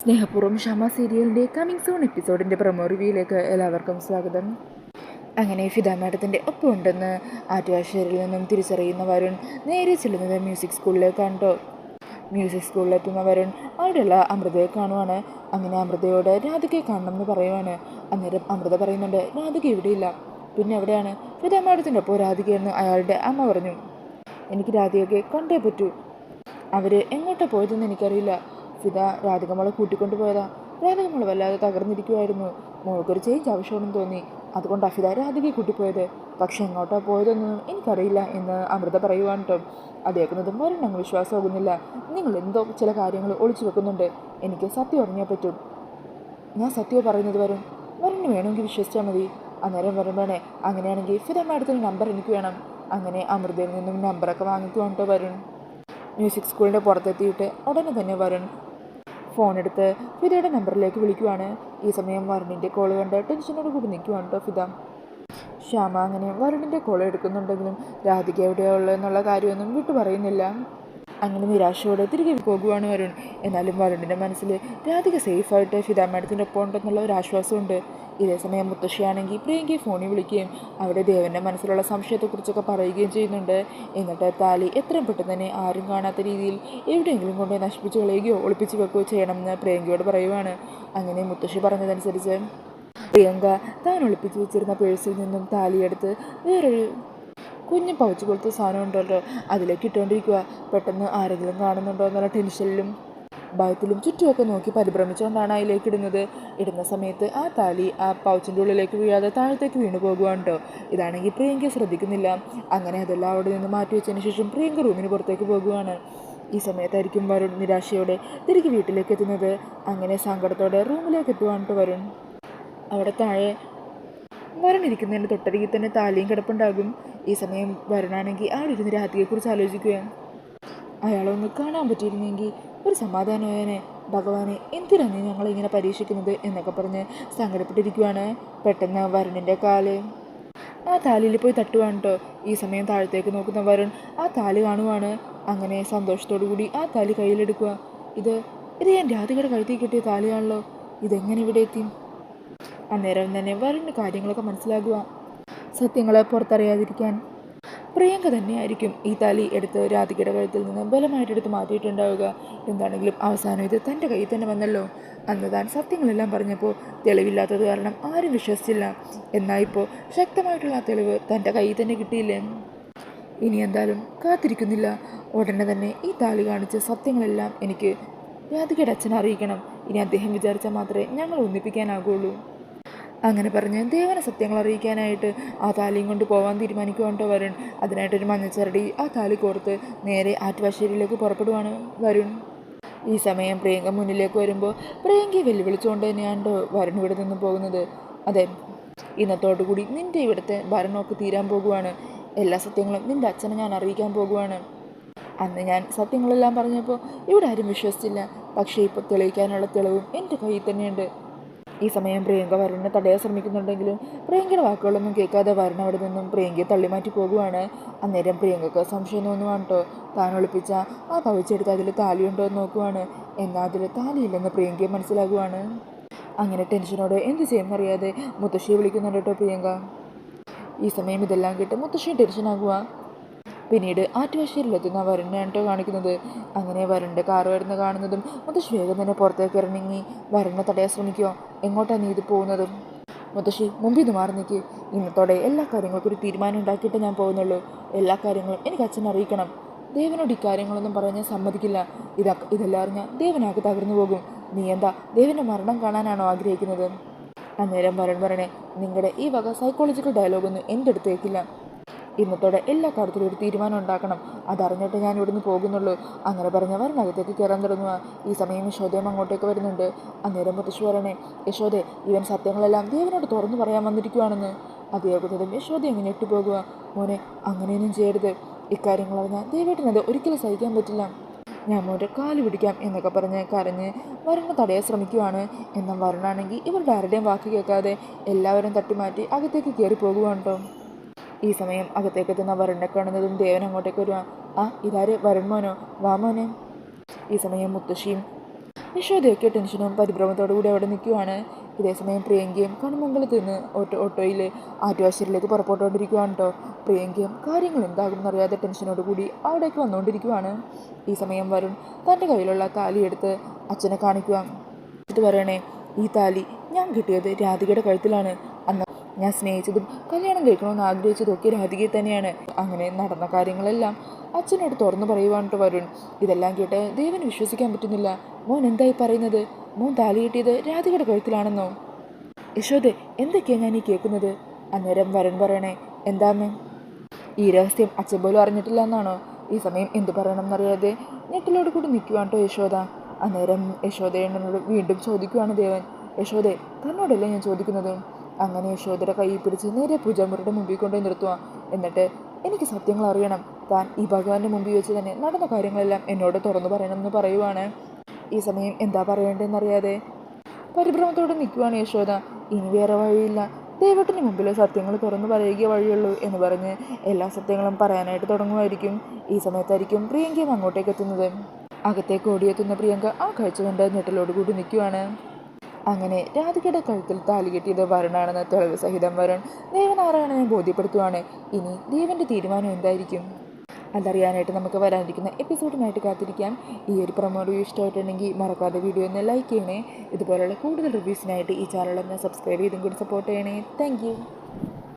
സ്നേഹപൂർവ്വം ഷമ സീരിയലിൻ്റെ coming soon എപ്പിസോഡിൻ്റെ promo റിവ്യൂയിലേക്ക് എല്ലാവർക്കും സ്വാഗതം. അങ്ങനെ ഫിദ മാഡത്തിൻ്റെ ഒപ്പം ഉണ്ടെന്ന് ആറ്റുകാശ്ശേരിയിൽ നിന്നും തിരിച്ചറിയുന്ന വരുൺ നേരെ ചെല്ലുന്നത് മ്യൂസിക് സ്കൂളിലേക്കാണ്. മ്യൂസിക് സ്കൂളിലെത്തുന്ന വരുൺ അവിടെയുള്ള അമൃതയെ കാണുവാണ്. അങ്ങനെ അമൃതയോട് രാധികയെ കാണണമെന്ന് പറയുവാണ്. അന്നേരം അമൃത പറയുന്നുണ്ട്, രാധിക ഇവിടെയില്ല. പിന്നെ എവിടെയാണ്? ഫിദ മാഡത്തിൻ്റെ ഒപ്പം രാധികയെന്ന് അയാളുടെ അമ്മ പറഞ്ഞു. എനിക്ക് രാധികയെ കണ്ടേ പറ്റൂ. അവർ എങ്ങോട്ടാണ് പോയതെന്ന് എനിക്കറിയില്ല. ഫിദ രാധിക മോളെ കൂട്ടിക്കൊണ്ടു പോയതാ. രാധിക മോളെ വല്ലാതെ തകർന്നിരിക്കുമായിരുന്നു. മോൾക്കൊരു ചേഞ്ച് ആവശ്യമാണെന്ന് തോന്നി. അതുകൊണ്ടാണ് ഫിദ രാധികയെ കൂട്ടിപ്പോയത്. പക്ഷെ എങ്ങോട്ടാണ് പോയതെന്നൊന്നും എനിക്കറിയില്ല എന്ന് അമൃത പറയുവാണ് കേട്ടോ. അത് കേൾക്കുന്നതും വരുൺ അങ്ങ് വിശ്വാസമാകുന്നില്ല. നിങ്ങൾ എന്തോ ചില കാര്യങ്ങൾ ഒളിച്ചു വെക്കുന്നുണ്ട്. എനിക്ക് സത്യം അറിഞ്ഞാൽ പറ്റും. ഞാൻ സത്യം പറയുന്നത് വരുണിന് വേണമെങ്കിൽ വിശ്വസിച്ചാൽ മതി. അന്നേരം വരുൺ വേണേ, അങ്ങനെയാണെങ്കിൽ ഫിദ മാഡത്തിൻ്റെ നമ്പർ എനിക്ക് വേണം. അങ്ങനെ അമൃതയിൽ നിന്നും നമ്പറൊക്കെ വാങ്ങിക്കുവാണ് കേട്ടോ വരുൺ. മ്യൂസിക് സ്കൂളിൻ്റെ പുറത്തെത്തിയിട്ട് ഉടനെ തന്നെ വരുൺ ഫോൺ എടുത്ത് ഫിദയുടെ നമ്പറിലേക്ക് വിളിക്കുവാണ്. ഈ സമയം വരുണിൻ്റെ കോൾ കണ്ട് ടെൻഷനോട് കൂടി നിൽക്കുവാണ് കേട്ടോ ഫിദ. ശ്യാമ അങ്ങനെ വരുണിൻ്റെ കോൾ എടുക്കുന്നുണ്ടെങ്കിലും രാധിക എവിടെയോ ഉള്ളതെന്നുള്ള കാര്യമൊന്നും വിട്ടു പറയുന്നില്ല. അങ്ങനെ നിരാശയോടെ തിരികെ പോകുവാണ് വരുൺ. എന്നാലും വരുണിൻ്റെ മനസ്സിൽ രാധിക സേഫായിട്ട് ഫിദ മാഡത്തിൻ്റെ ഒപ്പം ഉണ്ടെന്നുള്ള ഒരു ആശ്വാസമുണ്ട്. ഇതേസമയം മുത്തശ്ശിയാണെങ്കിൽ പ്രിയങ്കയെ ഫോണിൽ വിളിക്കുകയും അവിടെ ദേവൻ്റെ മനസ്സിലുള്ള സംശയത്തെക്കുറിച്ചൊക്കെ പറയുകയും ചെയ്യുന്നുണ്ട്. എന്നിട്ട് താലി എത്രയും പെട്ടെന്ന് തന്നെ ആരും കാണാത്ത രീതിയിൽ എവിടെയെങ്കിലും കൊണ്ട് നശിപ്പിച്ച് കളയുകയോ ഒളിപ്പിച്ച് വെക്കുകയോ ചെയ്യണമെന്ന് പ്രിയങ്കയോട് പറയുവാണ്. അങ്ങനെ മുത്തശ്ശി പറഞ്ഞതനുസരിച്ച് പ്രിയങ്ക താൻ ഒളിപ്പിച്ച് വെച്ചിരുന്ന പേഴ്സിൽ നിന്നും താലിയെടുത്ത് വേറൊരു കുഞ്ഞു പൗച്ച് പോലത്തെ സാധനം ഉണ്ടല്ലോ അതിലേക്ക് ഇട്ടുകൊണ്ടിരിക്കുക. പെട്ടെന്ന് ആരെങ്കിലും കാണുന്നുണ്ടോ എന്നുള്ള ടെൻഷനിലും ഭയത്തിലും ചുറ്റുമൊക്കെ നോക്കി പരിഭ്രമിച്ചുകൊണ്ടാണ് അതിലേക്ക് ഇടുന്നത്. ഇടുന്ന സമയത്ത് ആ താലി ആ പൗച്ചിൻ്റെ ഉള്ളിലേക്ക് വീഴാതെ താഴത്തേക്ക് വീണു പോകുവാണ് കേട്ടോ. ഇതാണെങ്കിൽ പ്രിയങ്ക ശ്രദ്ധിക്കുന്നില്ല. അങ്ങനെ അതെല്ലാം അവിടെ നിന്ന് മാറ്റി വെച്ചതിന് ശേഷം പ്രിയങ്ക റൂമിന് പുറത്തേക്ക് പോകുവാണ്. ഈ സമയത്തായിരിക്കും വരുൺ നിരാശയോടെ തിരികെ വീട്ടിലേക്ക് എത്തുന്നത്. അങ്ങനെ സങ്കടത്തോടെ റൂമിലേക്ക് എത്തുവാണ് കേട്ടോ വരുൺ. അവിടെ താഴെ വരുൺ ഇരിക്കുന്നതിന് തൊട്ടരികിൽ തന്നെ താലിയും കിടപ്പുണ്ടാകും. ഈ സമയം വരുണാണെങ്കിൽ അവിടെ ഇരുന്ന് രാധികയെക്കുറിച്ച് ആലോചിക്കുകയാണ്. അയാളൊന്ന് കാണാൻ പറ്റിയിരുന്നെങ്കിൽ ഒരു സമാധാനമായനെ. ഭഗവാനെ, എന്തിനാണ് ഞങ്ങളിങ്ങനെ പരീക്ഷിക്കുന്നത് എന്നൊക്കെ പറഞ്ഞ് സങ്കടപ്പെട്ടിരിക്കുവാണ്. പെട്ടെന്ന് വരുണിൻ്റെ കാല് ആ താലിയിൽ പോയി തട്ടുവാണ് കേട്ടോ. ഈ സമയം താഴത്തേക്ക് നോക്കുന്ന വരുൺ ആ താലി കാണുവാണ്. അങ്ങനെ സന്തോഷത്തോടു കൂടി ആ താലി കയ്യിലെടുക്കുക. ഇത് ഞാൻ രാധികയുടെ കഴുത്തിൽ കിട്ടിയ താലിയാണല്ലോ. ഇതെങ്ങനെ ഇവിടെ എത്തി? അന്നേരം തന്നെ വരുണിന് കാര്യങ്ങളൊക്കെ മനസ്സിലാകുക. സത്യങ്ങൾ പുറത്തറിയാതിരിക്കാൻ പ്രിയങ്ക തന്നെയായിരിക്കും ഈ താലി എടുത്ത് രാധികയുടെ കഴുത്തിൽ നിന്ന് ബലമായിട്ടെടുത്ത് മാറ്റിയിട്ടുണ്ടാവുക. എന്താണെങ്കിലും അവസാനം ഇത് തൻ്റെ കയ്യിൽ തന്നെ വന്നല്ലോ. അന്ന് താൻ സത്യങ്ങളെല്ലാം പറഞ്ഞപ്പോൾ തെളിവില്ലാത്തത് കാരണം ആരും വിശ്വസിച്ചില്ല. എന്നാൽ ഇപ്പോൾ ശക്തമായിട്ടുള്ള ആ തെളിവ് തൻ്റെ കയ്യിൽ തന്നെ കിട്ടിയില്ലേ. ഇനി എന്തായാലും കാത്തിരിക്കുന്നില്ല. ഉടനെ തന്നെ ഈ താലി കാണിച്ച് സത്യങ്ങളെല്ലാം എനിക്ക് രാധികയുടെ അച്ഛനെ അറിയിക്കണം. ഇനി അദ്ദേഹം വിചാരിച്ചാൽ മാത്രമേ ഞങ്ങൾ ഒന്നിപ്പിക്കാനാകുള്ളൂ. അങ്ങനെ പറഞ്ഞ് ദേവനെ സത്യങ്ങൾ അറിയിക്കാനായിട്ട് ആ താലിയും കൊണ്ട് പോകാൻ തീരുമാനിക്കുവാണ്ടോ വരുൺ. അതിനായിട്ടൊരു മഞ്ഞച്ചരടി ആ താലി കോർത്ത് നേരെ ആറ്റുവാശ്ശേരിയിലേക്ക് പുറപ്പെടുവാണ് വരുൺ. ഈ സമയം പ്രിയങ്ക മുന്നിലേക്ക് വരുമ്പോൾ പ്രിയങ്കയെ വെല്ലുവിളിച്ചുകൊണ്ട് തന്നെയാണ്ടോ വരുൺ ഇവിടെ നിന്ന് പോകുന്നത്. അതെ, ഇന്നത്തോടുകൂടി നിൻ്റെ ഇവിടുത്തെ ഭരണമൊക്കെ തീരാൻ പോകുവാണ്. എല്ലാ സത്യങ്ങളും നിൻ്റെ അച്ഛനെ ഞാൻ അറിയിക്കാൻ പോകുവാണ്. അന്ന് ഞാൻ സത്യങ്ങളെല്ലാം പറഞ്ഞപ്പോൾ ഇവിടെ ആരും വിശ്വസിച്ചില്ല. പക്ഷേ ഇപ്പോൾ തെളിയിക്കാനുള്ള തെളിവും എൻ്റെ കയ്യിൽ തന്നെയുണ്ട്. ഈ സമയം പ്രിയങ്ക വരുണിനെ തടയാൻ ശ്രമിക്കുന്നുണ്ടെങ്കിലും പ്രിയങ്കയുടെ വാക്കുകളൊന്നും കേൾക്കാതെ വരുൺ അവിടെ നിന്നും പ്രിയങ്കയെ തള്ളിമാറ്റി പോകുവാണ്. അന്നേരം പ്രിയങ്കക്ക് സംശയം തോന്നുവാണ് കേട്ടോ. താൻ ഒളിപ്പിച്ച ആ പവിച്ചെടുത്ത് അതിൽ താലിയുണ്ടോ എന്ന് നോക്കുവാണ്. എന്നാൽ അതിൽ താലിയില്ലെന്ന് പ്രിയങ്കയെ മനസ്സിലാകുവാണ്. അങ്ങനെ ടെൻഷനോടെ എന്ത് ചെയ്യുമെന്നറിയാതെ മുത്തശ്ശിയെ വിളിക്കുന്നുണ്ട് കേട്ടോ പ്രിയങ്ക. ഈ സമയം ഇതെല്ലാം കേട്ട് മുത്തശ്ശിയും ടെൻഷനാകുക. പിന്നീട് ആറ്റുവാശ്ശേരിയിലെത്തുന്ന വരുണിനെയാണ് കേട്ടോ കാണിക്കുന്നത്. അങ്ങനെ വരുണിൻ്റെ കാറ് വരുന്ന കാണുന്നതും മുത്തശ്ശി വേഗം തന്നെ പുറത്തേക്ക് ഇറങ്ങി വരുണിനെ തടയാൻ ശ്രമിക്കുമോ. എങ്ങോട്ടാണ് നീ ഇത് പോകുന്നത്? മുത്തശ്ശി മുമ്പിൽ നിന്ന് മാറി നിൽക്കി. ഇന്നത്തോടെ എല്ലാ കാര്യങ്ങൾക്കും ഒരു തീരുമാനം ഉണ്ടാക്കിയിട്ട് ഞാൻ പോകുന്നുള്ളൂ. എല്ലാ കാര്യങ്ങളും എനിക്ക് അച്ഛനെ അറിയിക്കണം. ദേവനോട് ഇക്കാര്യങ്ങളൊന്നും പറയാൻ ഞാൻ സമ്മതിക്കില്ല. ഇതെല്ലാം അറിഞ്ഞാൽ ദേവനാകെ തകർന്നു പോകും. നീ എന്താ ദേവൻ്റെ മരണം കാണാനാണോ ആഗ്രഹിക്കുന്നത്? അന്നേരം വരുൺ പറയണേ, നിങ്ങളുടെ ഈ വക സൈക്കോളജിക്കൽ ഡയലോഗൊന്നും എൻ്റെ അടുത്ത് കേൾക്കില്ല. ഇന്നത്തോടെ എല്ലാ കാര്യത്തിലും ഒരു തീരുമാനം ഉണ്ടാക്കണം. അതറിഞ്ഞിട്ട് ഞാൻ ഇവിടുന്ന് പോകുന്നുള്ളൂ. അങ്ങനെ പറഞ്ഞ വരുണകത്തേക്ക് കയറാൻ തുടങ്ങുക. ഈ സമയം യശോദയും അങ്ങോട്ടേക്ക് വരുന്നുണ്ട്. അന്നേരം മുത്തശ്ശി പറയണേ, യശോദേ, ഇവൻ സത്യങ്ങളെല്ലാം ദേവനോട് തുറന്നു പറയാൻ വന്നിരിക്കുവാണെന്ന്. അതേകുന്നതും യശോദ എങ്ങനെ ഇട്ടുപോകുക. മോനെ, അങ്ങനെയൊന്നും ചെയ്യരുത്. ഇക്കാര്യങ്ങൾ അറിഞ്ഞാൽ ദേവേട്ടനത് ഒരിക്കലും സഹിക്കാൻ പറ്റില്ല. ഞാൻ മോൻ്റെ കാല് പിടിക്കാം എന്നൊക്കെ പറഞ്ഞ് കരഞ്ഞ് വരുണിനെ തടയാൻ ശ്രമിക്കുവാണ്. എന്നാൽ വരുണാണെങ്കിൽ ഇവരുടെ ആരുടെയും വാക്ക് കേൾക്കാതെ എല്ലാവരും തട്ടിമാറ്റി അകത്തേക്ക് കയറി പോകുവാണ് കേട്ടോ. ഈ സമയം അകത്തേക്കെത്തുന്ന വരുണിനെ കാണുന്നതും ദേവൻ അങ്ങോട്ടേക്ക് വരുവാ. ആ, ഇതാര്? വരുൺ മോനോ? വാ മോനെ. ഈ സമയം മുത്തശ്ശിയും യശോദയൊക്കെ ടെൻഷനും പരിഭ്രമത്തോടു കൂടി അവിടെ നിൽക്കുവാണ്. ഇതേസമയം പ്രിയങ്കയും കൺമുമ്പിൽ നിന്ന് ഓട്ടോയിൽ ആറ്റുവാശ്ശേരിയിലേക്ക് പുറപ്പെട്ടുകൊണ്ടിരിക്കുവാണ് കേട്ടോ. പ്രിയങ്കയും കാര്യങ്ങൾ എന്താകുമെന്നറിയാതെ ടെൻഷനോട് കൂടി അവിടേക്ക് വന്നുകൊണ്ടിരിക്കുവാണ്. ഈ സമയം വരുൺ തൻ്റെ കയ്യിലുള്ള താലി എടുത്ത് അച്ഛനെ കാണിക്കുക. എന്നിട്ട് പറയണേ, ഈ താലി ഞാൻ കിട്ടിയത് രാധികയുടെ കഴുത്തിലാണ്. അന്ന് ഞാൻ സ്നേഹിച്ചതും കല്യാണം കഴിക്കണമെന്ന് ആഗ്രഹിച്ചതൊക്കെ രാധികയെ തന്നെയാണ്. അങ്ങനെ നടന്ന കാര്യങ്ങളെല്ലാം അച്ഛനോട് തുറന്നു പറയുവാനിട്ട് വരുൺ. ഇതെല്ലാം കേട്ട് ദേവന് വിശ്വസിക്കാൻ പറ്റുന്നില്ല. മോൻ എന്തായി പറയുന്നത്? മോൻ താലി കിട്ടിയത് രാധികയുടെ കഴുത്തിലാണെന്നോ? യശോദേ, എന്തൊക്കെയാണ് ഞാൻ ഈ കേൾക്കുന്നത്? അന്നേരം വരുൺ പറയണേ, എന്താമ്മേ ഈ രഹസ്യം അച്ഛൻ പോലും അറിഞ്ഞിട്ടില്ല എന്നാണോ? ഈ സമയം എന്ത് പറയണം എന്നറിയാതെ ഞെട്ടലോട് കൂടി നിൽക്കുവാണ് കേട്ടോ യശോദ. അന്നേരം യശോദയോട് വീണ്ടും ചോദിക്കുവാണ് ദേവൻ. യശോദേ, തന്നോടല്ലേ ഞാൻ ചോദിക്കുന്നത്? അങ്ങനെ യശോദയുടെ കൈ പിടിച്ച് നേരെ പൂജാമുറിയുടെ മുമ്പിൽ കൊണ്ടുപോയി നിർത്തുക. എന്നിട്ട് എനിക്ക് സത്യങ്ങൾ അറിയണം. താൻ ഈ ഭഗവാന്റെ മുമ്പിൽ വെച്ച് തന്നെ നടന്ന കാര്യങ്ങളെല്ലാം എന്നോട് തുറന്നു പറയണമെന്ന് പറയുവാണ്. ഈ സമയം എന്താ പറയേണ്ടതെന്നറിയാതെ പരിഭ്രമത്തോടെ നിൽക്കുവാണ് യശോദ. ഇനി വേറെ വഴിയില്ല, ദേവട്ടിന് മുമ്പിൽ സത്യങ്ങൾ തുറന്നു പറയുക വഴിയുള്ളൂ എന്ന് പറഞ്ഞ് എല്ലാ സത്യങ്ങളും പറയാനായിട്ട് തുടങ്ങുമായിരിക്കും. ഈ സമയത്തായിരിക്കും പ്രിയങ്കയും അങ്ങോട്ടേക്ക് എത്തുന്നത്. അകത്തേക്ക് ഓടിയെത്തുന്ന പ്രിയങ്ക ആ കാഴ്ച കണ്ട് ഞെട്ടലോട് കൂടി നിൽക്കുവാണ്. അങ്ങനെ രാധികയുടെ കഴുത്തിൽ താലി കെട്ടിയത് വരുണാണെന്ന് തെളിവ് സഹിതം വരുൺ ദേവനാരായണനെ ബോധ്യപ്പെടുത്തുവാണ്. ഇനി ദേവന്റെ തീരുമാനം എന്തായിരിക്കും അതറിയാനായിട്ട് നമുക്ക് വരാനിരിക്കുന്ന എപ്പിസോഡിനായിട്ട് കാത്തിരിക്കാം. ഈ ഒരു പ്രൊമോ റിവ്യൂ ഇഷ്ടമായിട്ടുണ്ടെങ്കിൽ മറക്കാതെ വീഡിയോ ഒന്ന് ലൈക്ക് ചെയ്യണേ. ഇതുപോലുള്ള കൂടുതൽ റിവ്യൂസിനായിട്ട് ഈ ചാനൽ ഒന്ന് സബ്സ്ക്രൈബ് ചെയ്തും കൂടി സപ്പോർട്ട് ചെയ്യണേ. താങ്ക്